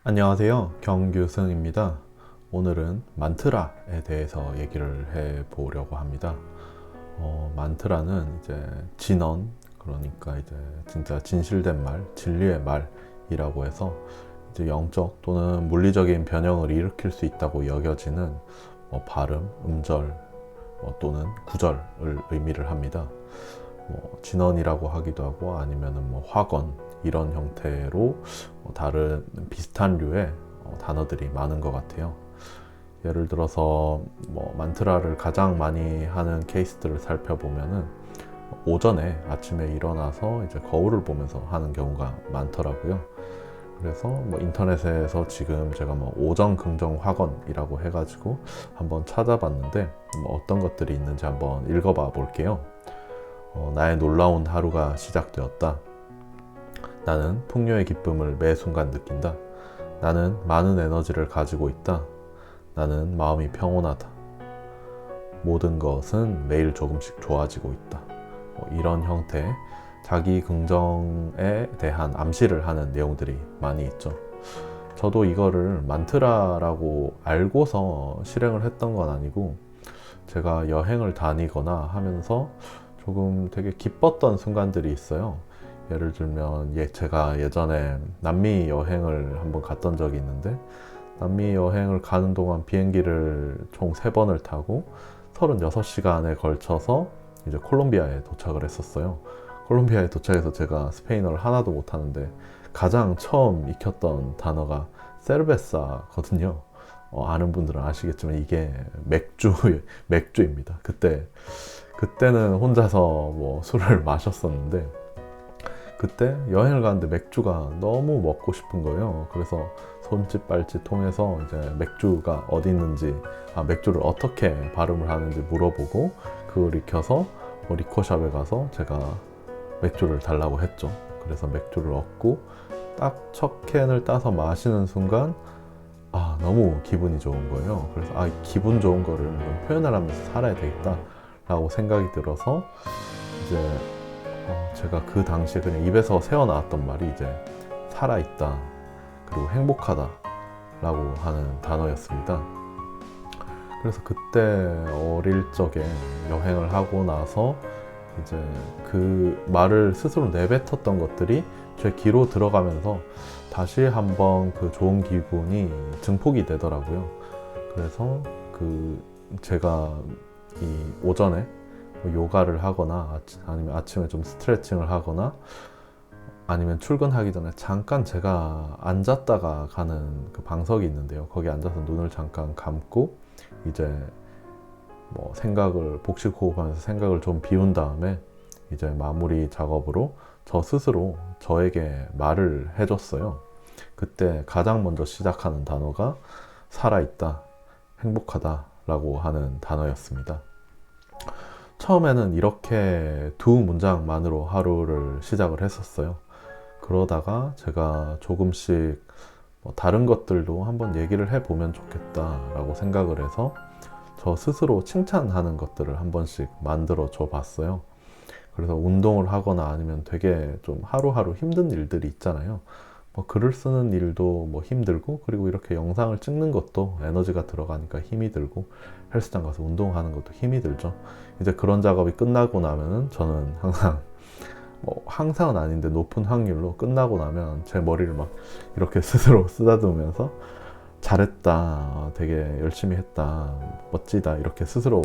안녕하세요. 경규승입니다. 오늘은 만트라에 대해서 얘기를 해 보려고 합니다. 만트라는 이제 진언, 그러니까 이제 진짜 진실된 말, 진리의 말이라고 해서 이제 영적 또는 물리적인 변형을 일으킬 수 있다고 여겨지는 발음, 음절 또는 구절을 의미를 합니다. 진언이라고 하기도 하고 아니면은 화건 이런 형태로 다른 비슷한 류의 단어들이 많은 것 같아요. 예를 들어서 만트라를 가장 많이 하는 케이스들을 살펴보면은 오전에 아침에 일어나서 이제 거울을 보면서 하는 경우가 많더라고요. 그래서 인터넷에서 지금 제가 오전 긍정 화건이라고 해가지고 한번 찾아봤는데 어떤 것들이 있는지 한번 읽어봐 볼게요. 나의 놀라운 하루가 시작되었다. 나는 풍요의 기쁨을 매 순간 느낀다. 나는 많은 에너지를 가지고 있다. 나는 마음이 평온하다. 모든 것은 매일 조금씩 좋아지고 있다. 이런 형태의 자기 긍정에 대한 암시를 하는 내용들이 많이 있죠. 저도 이거를 만트라라고 알고서 실행을 했던 건 아니고 제가 여행을 다니거나 하면서 조금 되게 기뻤던 순간들이 있어요. 예를 들면 제가 예전에 남미 여행을 한번 갔던 적이 있는데 남미 여행을 가는 동안 비행기를 총 3번을 타고 36시간에 걸쳐서 이제 콜롬비아에 도착을 했었어요. 콜롬비아에 도착해서 제가 스페인어를 하나도 못하는데 가장 처음 익혔던 단어가 세르베사거든요. 아는 분들은 아시겠지만 이게 맥주입니다. 그때는 혼자서 술을 마셨었는데 그때 여행을 가는데 맥주가 너무 먹고 싶은 거예요. 그래서 손짓 발짓 통해서 이제 맥주가 어디 있는지, 맥주를 어떻게 발음을 하는지 물어보고 그걸 익혀서 리코샵에 가서 제가 맥주를 달라고 했죠. 그래서 맥주를 얻고 딱 첫 캔을 따서 마시는 순간 너무 기분이 좋은 거예요. 그래서 기분 좋은 거를 표현을 하면서 살아야 되겠다 라고 생각이 들어서 이제 제가 그 당시에 그냥 입에서 새어나왔던 말이 이제 살아있다 그리고 행복하다 라고 하는 단어였습니다. 그래서 그때 어릴 적에 여행을 하고 나서 이제 그 말을 스스로 내뱉었던 것들이 제 귀로 들어가면서 다시 한번 그 좋은 기분이 증폭이 되더라고요. 그래서 제가 이 오전에 요가를 하거나 아니면 아침에 좀 스트레칭을 하거나 아니면 출근하기 전에 잠깐 제가 앉았다가 가는 그 방석이 있는데요. 거기 앉아서 눈을 잠깐 감고 이제 생각을 복식 호흡하면서 생각을 좀 비운 다음에 이제 마무리 작업으로 저 스스로 저에게 말을 해줬어요. 그때 가장 먼저 시작하는 단어가 살아있다, 행복하다 라고 하는 단어였습니다. 처음에는 이렇게 2문장만으로 하루를 시작을 했었어요. 그러다가 제가 조금씩 다른 것들도 한번 얘기를 해보면 좋겠다라고 생각을 해서 저 스스로 칭찬하는 것들을 한 번씩 만들어 줘 봤어요. 그래서 운동을 하거나 아니면 되게 좀 하루하루 힘든 일들이 있잖아요. 글을 쓰는 일도 힘들고, 그리고 이렇게 영상을 찍는 것도 에너지가 들어가니까 힘이 들고, 헬스장 가서 운동하는 것도 힘이 들죠. 이제 그런 작업이 끝나고 나면은 저는 항상은 아닌데 높은 확률로 끝나고 나면 제 머리를 이렇게 스스로 쓰다듬으면서 잘했다, 되게 열심히 했다, 멋지다 이렇게 스스로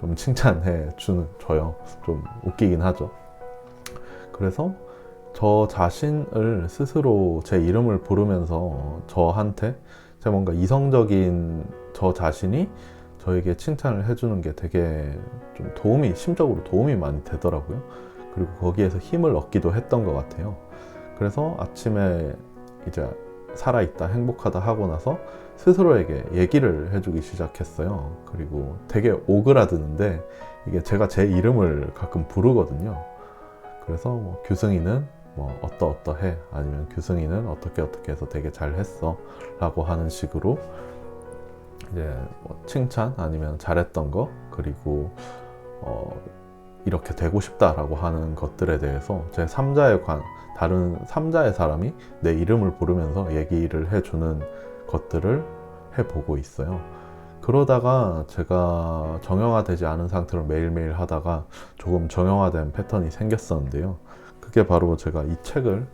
좀 칭찬해 줘요. 좀 웃기긴 하죠. 그래서 저 자신을 스스로 제 이름을 부르면서 저한테 제 뭔가 이성적인 저 자신이 저에게 칭찬을 해주는 게 되게 좀 심적으로 도움이 많이 되더라고요. 그리고 거기에서 힘을 얻기도 했던 것 같아요. 그래서 아침에 이제 살아있다, 행복하다 하고 나서 스스로에게 얘기를 해주기 시작했어요. 그리고 되게 오그라드는데 이게 제가 제 이름을 가끔 부르거든요. 그래서 규승이는 어떠해, 아니면 규승이는 어떻게 해서 되게 잘했어 라고 하는 식으로 이제 칭찬 아니면 잘했던 거, 그리고 이렇게 되고 싶다라고 하는 것들에 대해서 제 다른 3자의 사람이 내 이름을 부르면서 얘기를 해주는 것들을 해보고 있어요. 그러다가 제가 정형화되지 않은 상태로 매일매일 하다가 조금 정형화된 패턴이 생겼었는데요. 그게 바로 제가 이 책을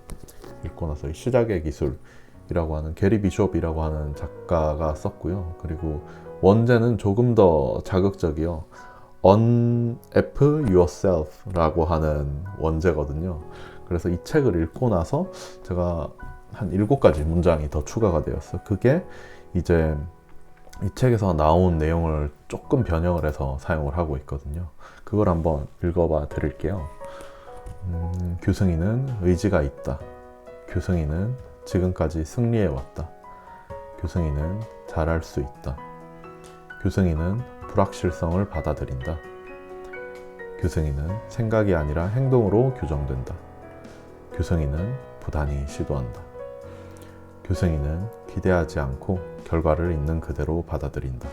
읽고 나서 이 시작의 기술이라고 하는 게리 비숍이라고 하는 작가가 썼고요. 그리고 원제는 조금 더 자극적이요. Unf yourself 라고 하는 원제거든요. 그래서 이 책을 읽고 나서 제가 한 7가지 문장이 더 추가가 되었어요. 그게 이제 이 책에서 나온 내용을 조금 변형을 해서 사용을 하고 있거든요. 그걸 한번 읽어봐 드릴게요. 규승이는 의지가 있다. 규승이는 지금까지 승리해 왔다. 규승이는 잘할 수 있다. 규승이는 불확실성을 받아들인다. 규승이는 생각이 아니라 행동으로 규정된다. 규승이는 부단히 시도한다. 규승이는 기대하지 않고 결과를 있는 그대로 받아들인다.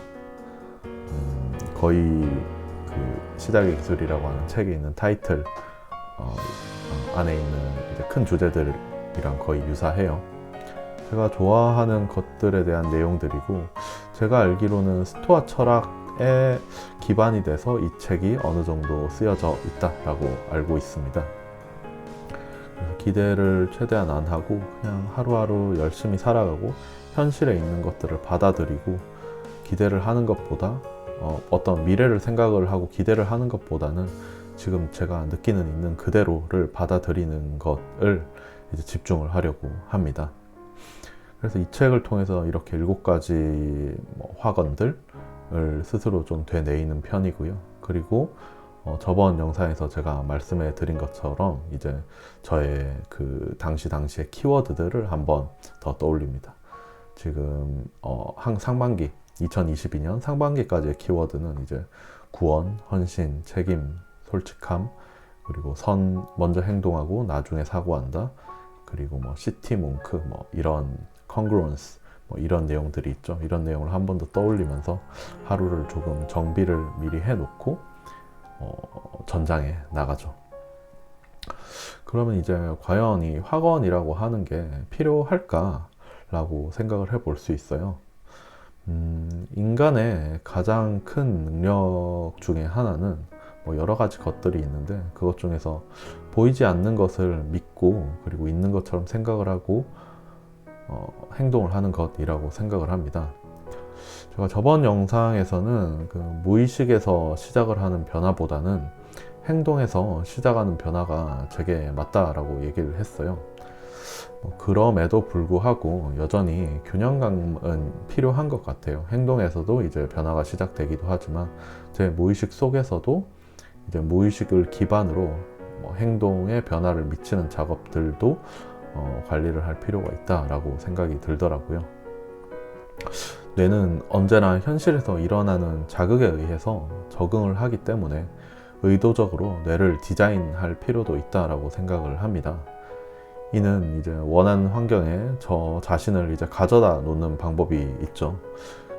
거의 그 시작의 기술이라고 하는 책에 있는 타이틀 안에 있는 이제 큰 주제들이랑 거의 유사해요. 제가 좋아하는 것들에 대한 내용들이고, 제가 알기로는 스토아 철학에 기반이 돼서 이 책이 어느 정도 쓰여져 있다라고 알고 있습니다. 기대를 최대한 안 하고 그냥 하루하루 열심히 살아가고 현실에 있는 것들을 받아들이고, 기대를 하는 것보다 어떤 미래를 생각을 하고 기대를 하는 것보다는 지금 제가 느끼는 있는 그대로를 받아들이는 것을 이제 집중을 하려고 합니다. 그래서 이 책을 통해서 이렇게 7가지 화건들을 스스로 좀 되뇌이는 편이고요. 그리고 저번 영상에서 제가 말씀해 드린 것처럼 이제 저의 그 당시의 키워드들을 한번 더 떠올립니다. 지금 상반기 2022년 상반기까지의 키워드는 이제 구원, 헌신, 책임, 솔직함, 그리고 먼저 행동하고 나중에 사고한다, 그리고 시티 뭉크, 이런 congruence, 이런 내용들이 있죠. 이런 내용을 한 번 더 떠올리면서 하루를 조금 정비를 미리 해놓고 전장에 나가죠. 그러면 이제 과연 이 화건이라고 하는 게 필요할까? 라고 생각을 해볼 수 있어요. 인간의 가장 큰 능력 중에 하나는 여러 가지 것들이 있는데, 그것 중에서 보이지 않는 것을 믿고 그리고 있는 것처럼 생각을 하고 행동을 하는 것이라고 생각을 합니다. 제가 저번 영상에서는 그 무의식에서 시작을 하는 변화보다는 행동에서 시작하는 변화가 제게 맞다라고 얘기를 했어요. 그럼에도 불구하고 여전히 균형감은 필요한 것 같아요. 행동에서도 이제 변화가 시작되기도 하지만 제 무의식 속에서도 이제 무의식을 기반으로 행동에 변화를 미치는 작업들도 관리를 할 필요가 있다라고 생각이 들더라고요. 뇌는 언제나 현실에서 일어나는 자극에 의해서 적응을 하기 때문에 의도적으로 뇌를 디자인할 필요도 있다라고 생각을 합니다. 이는 이제 원하는 환경에 저 자신을 이제 가져다 놓는 방법이 있죠.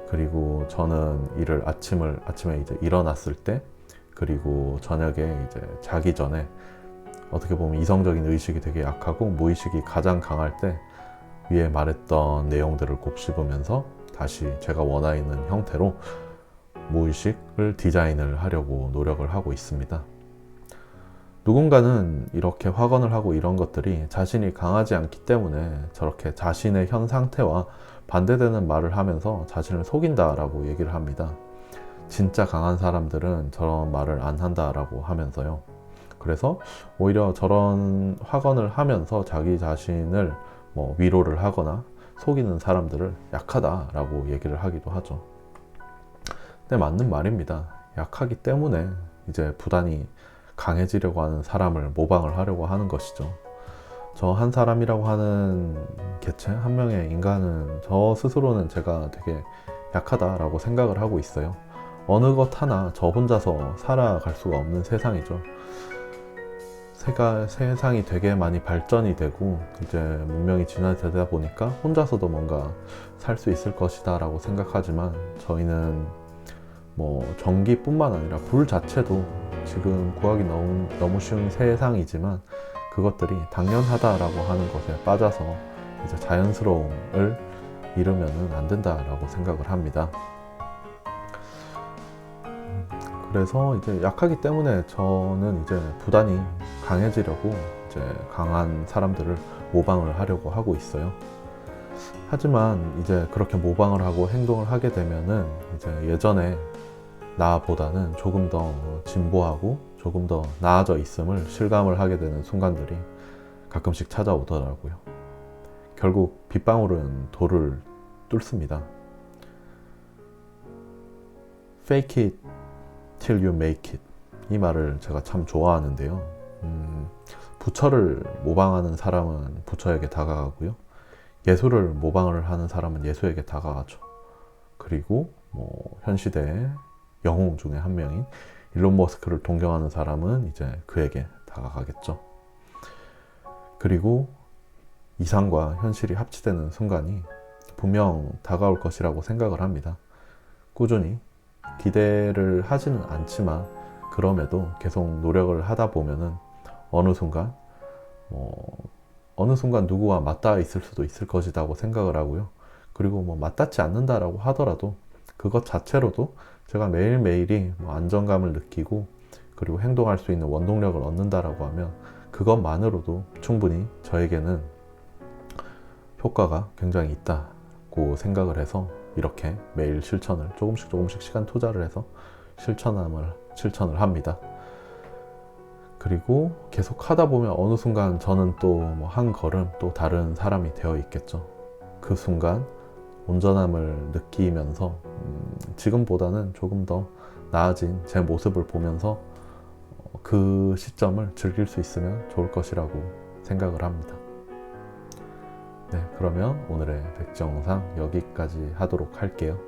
그리고 저는 이를 아침에 이제 일어났을 때, 그리고 저녁에 이제 자기 전에, 어떻게 보면 이성적인 의식이 되게 약하고 무의식이 가장 강할 때 위에 말했던 내용들을 곱씹으면서 다시 제가 원하는 형태로 무의식을 디자인을 하려고 노력을 하고 있습니다. 누군가는 이렇게 확언을 하고 이런 것들이 자신이 강하지 않기 때문에 저렇게 자신의 현 상태와 반대되는 말을 하면서 자신을 속인다라고 얘기를 합니다. 진짜 강한 사람들은 저런 말을 안 한다라고 하면서요. 그래서 오히려 저런 확언을 하면서 자기 자신을 위로를 하거나 속이는 사람들을 약하다라고 얘기를 하기도 하죠. 근데 맞는 말입니다. 약하기 때문에 이제 부단히 강해지려고 하는 사람을 모방을 하려고 하는 것이죠. 저 한 사람이라고 하는 개체, 한 명의 인간은 저 스스로는 제가 되게 약하다라고 생각을 하고 있어요. 어느 것 하나 저 혼자서 살아갈 수가 없는 세상이죠. 세상이 되게 많이 발전이 되고 이제 문명이 진화되다 보니까 혼자서도 뭔가 살 수 있을 것이다 라고 생각하지만, 저희는 전기뿐만 아니라 불 자체도 지금 구하기 너무 쉬운 세상이지만 그것들이 당연하다라고 하는 것에 빠져서 이제 자연스러움을 잃으면은 안 된다라고 생각을 합니다. 그래서 이제 약하기 때문에 저는 이제 부단히 강해지려고 이제 강한 사람들을 모방을 하려고 하고 있어요. 하지만 이제 그렇게 모방을 하고 행동을 하게 되면은 이제 예전에 나보다는 조금 더 진보하고 조금 더 나아져 있음을 실감을 하게 되는 순간들이 가끔씩 찾아오더라고요. 결국 빗방울은 돌을 뚫습니다. Fake it till you make it. 이 말을 제가 참 좋아하는데요. 부처를 모방하는 사람은 부처에게 다가가고요. 예수를 모방을 하는 사람은 예수에게 다가가죠. 그리고 현 시대의 영웅 중에 한 명인 일론 머스크를 동경하는 사람은 이제 그에게 다가가겠죠. 그리고 이상과 현실이 합치되는 순간이 분명 다가올 것이라고 생각을 합니다. 꾸준히 기대를 하지는 않지만 그럼에도 계속 노력을 하다 보면은 어느 순간 누구와 맞닿아 있을 수도 있을 것이라고 생각을 하고요. 그리고 맞닿지 않는다라고 하더라도 그것 자체로도 제가 매일매일이 안정감을 느끼고 그리고 행동할 수 있는 원동력을 얻는다라고 하면 그것만으로도 충분히 저에게는 효과가 굉장히 있다고 생각을 해서 이렇게 매일 실천을 조금씩 시간 투자를 해서 실천을 합니다. 그리고 계속 하다 보면 어느 순간 저는 또 한 걸음 또 다른 사람이 되어 있겠죠. 그 순간 온전함을 느끼면서 지금보다는 조금 더 나아진 제 모습을 보면서 그 시점을 즐길 수 있으면 좋을 것이라고 생각을 합니다. 네, 그러면 오늘의 백정상 여기까지 하도록 할게요.